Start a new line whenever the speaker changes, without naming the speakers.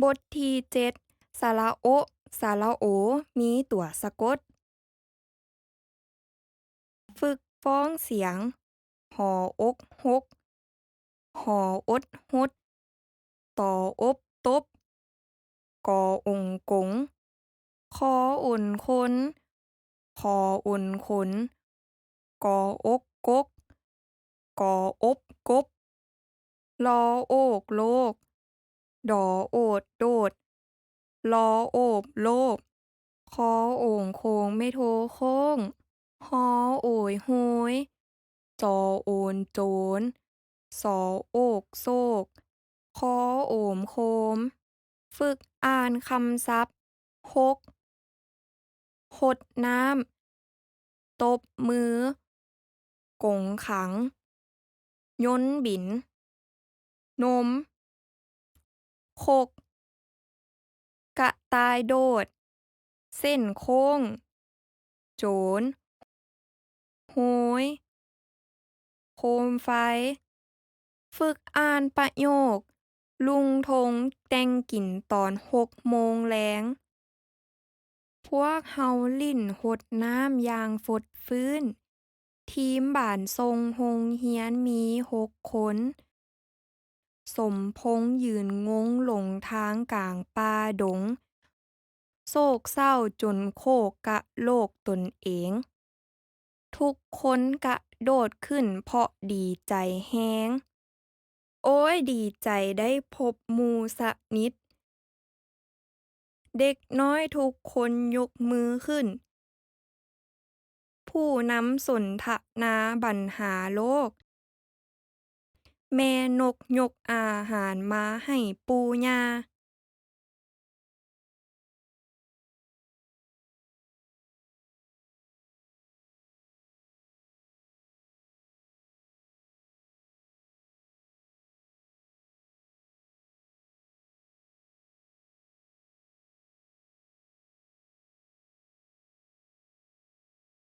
บทที่7สระโอสระโอมีตัวสะกด ฝึกฟ้องเสียงหออกฮกหออดหดตออบตบกอองกงคออ่นคนคออ่นขนกออกกกกออบกบลอโอกโลกดอโอดโดดลอโอบโลบคอโอ่งโคงไม่โทโค้งฮอโอยโหยจอโอนโจรสอโอกโศกคอโอมโคมฝึกอ่านคำศัพท์ฮกหดน้ำตบมือกงขังย้นบินนมคกกะตายโดดเส้นโค้งโจรโหยโคมไฟฝึกอ่านประโยคลุงทงแต่งกินตอน6 โมงแลงพวกเฮาลิ่นหดน้ำอย่างฝดฟื้นทีมบ้านทรงโรงเรียนมี6 คนสมพงษ์ยืนงงหลงทางกลางป่าดงโศกเศร้าจนโคกกะโลกตนเอง ทุกคนกะโดดขึ้นเพราะดีใจแฮงโอ้ยดีใจได้พบหมู่สนิทเด็กน้อยทุกคนยกมือขึ้น ผู้นำสนทนาปัญหาโลก แม่นกยกอาหารมาให้ปู่ย่า